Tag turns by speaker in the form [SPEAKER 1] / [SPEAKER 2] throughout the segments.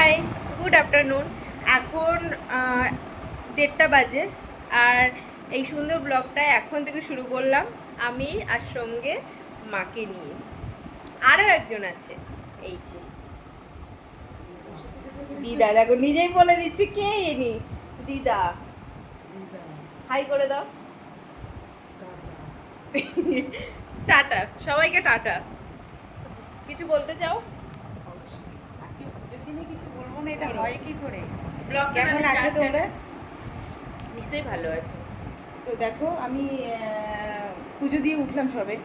[SPEAKER 1] High, good afternoon. এখন 1:30 বাজে। আর এই সুন্দর ব্লগটা এখন থেকে শুরু করলাম আমি, আর সঙ্গে মাকে নিয়ে। আরও একজন আছে, এই যে দিদা। দেখো নিজেই বলে দিচ্ছে কে ইনি। দিদা, হাই করে দাও। টাটা সবাইকে, টাটা। কিছু বলতে চাও?
[SPEAKER 2] আজকে পুজোর দিনে কিছু বলবো না, এটা হয় কি করে?
[SPEAKER 1] ব্লগটা
[SPEAKER 2] কেমন আছো তোমরা?
[SPEAKER 1] নিশ্চয়ই ভালো আছে।
[SPEAKER 2] তো দেখো আমি পুজো দিয়ে উঠলাম সবে,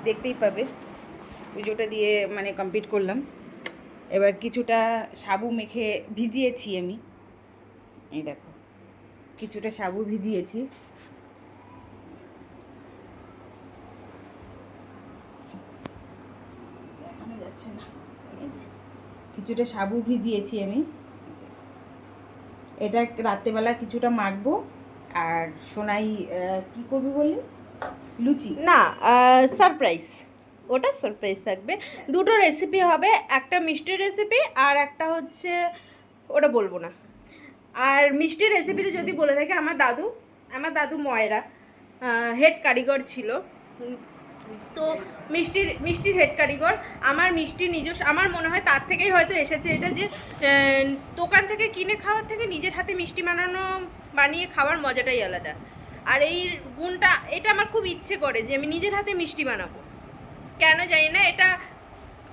[SPEAKER 2] দেখতেই পাবে। পুজোটা দিয়ে মানে কমপ্লিট করলাম। এবার কিছুটা সাবু মেখে ভিজিয়েছি আমি, এই দেখো কিছুটা সাবু ভিজিয়েছি। দেখানো যাচ্ছে না, এই যে কিছুটা সাবু ভিজিয়েছি আমি। এই যে, এটা রাত্রেবেলা কিছুটা মাখবো। আর সোনাই কি করবি বললি? লুচি।
[SPEAKER 1] না, সারপ্রাইজ। ওটা সারপ্রাইজ থাকবে। দুটো রেসিপি হবে, একটা মিষ্টির রেসিপি আর একটা হচ্ছে, ওটা বলবো না। আর মিষ্টির রেসিপিটা যদি বলে থাকে, আমার দাদু ময়রা হেড কারিগর ছিল। তো মিষ্টির হেড কারিগর। আমার মিষ্টির নিজস্ব, আমার মনে হয় তার থেকেই হয়তো এসেছে এটা, যে দোকান থেকে কিনে খাওয়ার থেকে নিজের হাতে মিষ্টি বানিয়ে খাওয়ার মজাটাই আলাদা। আর এই গুণটা, এটা আমার খুব ইচ্ছে করে যে আমি নিজের হাতে মিষ্টি বানাবো। কেন জানি না, এটা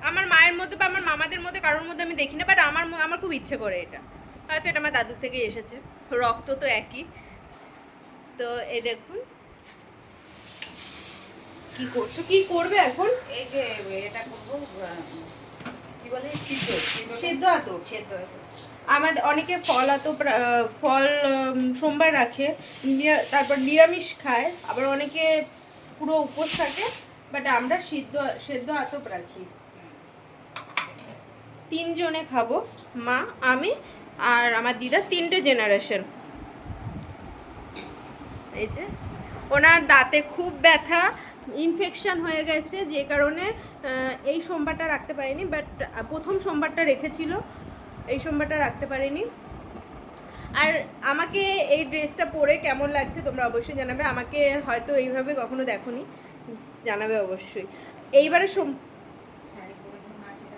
[SPEAKER 1] আমার মায়ের মধ্যে বা আমার মামাদের মধ্যে কারোর মধ্যে আমি দেখি না, বাট আমার খুব ইচ্ছে করে এটা। হয়তো এটা আমার দাদুর থেকেই এসেছে, রক্ত তো একই। তো এই দেখুন কি করছো, কি করবে এখন?
[SPEAKER 2] এই যে এটা করবো, কি বলে, সিদ্ধ
[SPEAKER 1] সেদ্ধ আতো।
[SPEAKER 2] সেদ্ধ।
[SPEAKER 1] আমাদের অনেকে ফল সোমবার রাখে, তারপর নিরামিষ খায়, আবার অনেকে পুরো উপোস থাকে। বাট আমরা সেদ্ধ আতপ রাখি। 3 জনে খাবো, মা, আমি আর আমার দিদা, 3টে জেনারেশন। এই যে ওনার দাঁতে খুব ব্যথা, ইনফেকশন হয়ে গেছে, যে কারণে এই সোমবারটা রাখতে পারিনি। বাট প্রথম সোমবারটা রেখেছিল, এই সোমবারটা রাখতে পারিনি। আর আমাকে এই ড্রেসটা পরে কেমন লাগছে তোমরা অবশ্যই জানাবে। আমাকে হয়তো এইভাবে কখনো দেখোনি, জানাবে অবশ্যই। এইবারে
[SPEAKER 2] শাড়ি পরেছে মা, সেটা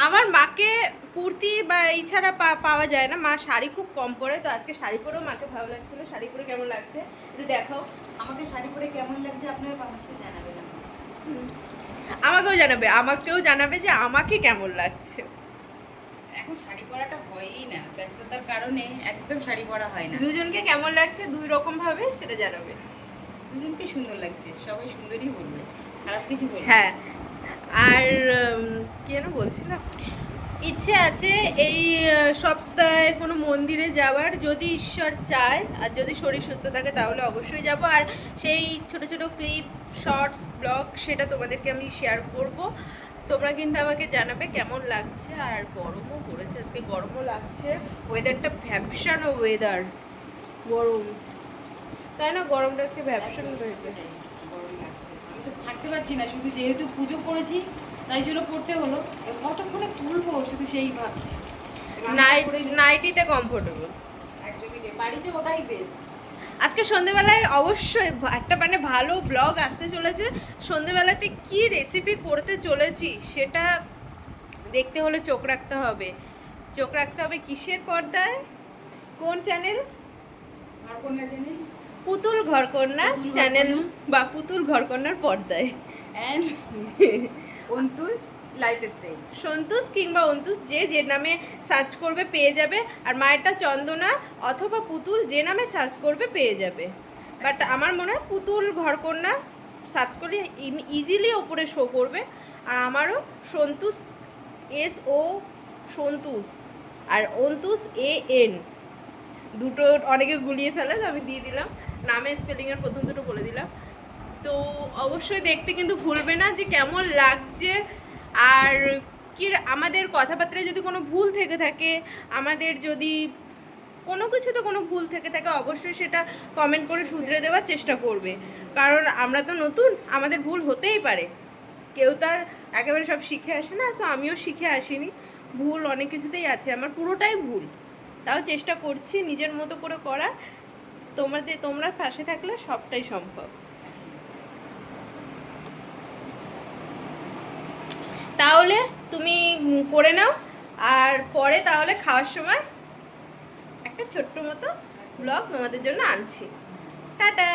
[SPEAKER 1] আমার মাকে কুর্তি বা এই ছাড়া পাওয়া যায় না, মা শাড়ি খুব কম পরে। তো আজকে শাড়ি পরেও মাকে ভালো লাগছিল। শাড়ি পরে কেমন লাগছে একটু দেখাও।
[SPEAKER 2] আমাকে শাড়ি পরে কেমন লাগছে আপনারা কমেন্টসে জানাবেন।
[SPEAKER 1] আমাকেও জানাবে যে আমাকে কেমন লাগছে।
[SPEAKER 2] এখন শাড়ি পরাটা হয়ই না, ব্যস্ততার কারণে একদম শাড়ি পরা হয় না।
[SPEAKER 1] দুজনকে কেমন লাগছে 2 রকম ভাবে সেটা জানাবে।
[SPEAKER 2] দুজনকে সুন্দর লাগছে, সবাই সুন্দরই বলবে, খারাপ কিছু বলবে।
[SPEAKER 1] হ্যাঁ, আর কি যেন বলছিলাম, ইচ্ছে আছে এই সপ্তাহে কোনো মন্দিরে যাওয়ার, যদি ঈশ্বর চায় আর যদি শরীর সুস্থ থাকে তাহলে অবশ্যই যাব। আর সেই ছোট ছোট ক্লিপ, শর্টস, ব্লগ সেটা তোমাদেরকে আমি শেয়ার করব। তোমরা কিন্তু আমাকে জানাবে কেমন লাগছে। আর গরমও পড়েছে আজকে, গরমও লাগছে। ওয়েদারটা ভ্যাপসানো ওয়েদার, গরম, তাই না? গরমটা আজকে ভ্যাপসানো হয়েছে।
[SPEAKER 2] গরম লাগছে, আমি তো থাকতে পারছি না, শুধু যেহেতু পুজো করেছি তাই জন্য পড়তে হলো। কতক্ষণে তুলবো শুধু সেই ভাবছি।
[SPEAKER 1] নাইটিতে কমফোর্টেবল
[SPEAKER 2] একদমই বাড়িতে ওটাই বেস্ট।
[SPEAKER 1] আজকে সন্ধেবেলায় অবশ্যই একটা মানে ভালো ব্লগ আসতে চলেছে। সন্ধেবেলাতে কি রেসিপি করতে চলেছি সেটা দেখতে হলে চোখ রাখতে হবে। চোখ রাখতে হবে কিসের পর্দায়, কোন চ্যানেল?
[SPEAKER 2] ঘরকন্যা চ্যানেল,
[SPEAKER 1] পুতুল ঘরকন্যা চ্যানেল বা পুতুল ঘরকন্যার পর্দায়।
[SPEAKER 2] And অন্তুস lifestyle.
[SPEAKER 1] সন্তুষ কিংবা অন্তুষ, যে নামে সার্চ করবে পেয়ে যাবে। আর মায়েরটা চন্দনা অথবা পুতুল, যে নামে সার্চ করবে পেয়ে যাবে। বাট আমার মনে হয় পুতুল ঘরকন্যা সার্চ করলে ইজিলি ওপরে শো করবে। আর আমারও Santosh, SO Santosh, R অন্তুষ AN, দুটো অনেকে গুলিয়ে ফেলে, তো আমি দিয়ে দিলাম নামের স্পেলিংয়ের প্রথম দুটো বলে দিলাম। তো অবশ্যই দেখতে কিন্তু ভুলবে না যে কেমন লাগছে। আর কি আমাদের কথাবার্তায় যদি কোনো ভুল থেকে থাকে, আমাদের যদি কোনো কিছুতে কোনো ভুল থেকে থাকে, অবশ্যই সেটা কমেন্ট করে শুধরে দেওয়ার চেষ্টা করবে। কারণ আমরা তো নতুন, আমাদের ভুল হতেই পারে, কেউ তার একেবারে সব শিখে আসে না। সো আমিও শিখে আসিনি, ভুল অনেক কিছুতেই আছে, আমার পুরোটাই ভুল, তাও চেষ্টা করছি নিজের মতো করে করার। তোমরা পাশে থাকলে সবটাই সম্ভব। তাহলে তুমি করে নাও, আর পরে তাহলে খাওয়ার সময় একটা ছোট্ট মতো ব্লগ তোমাদের জন্য আনছি। টাটা।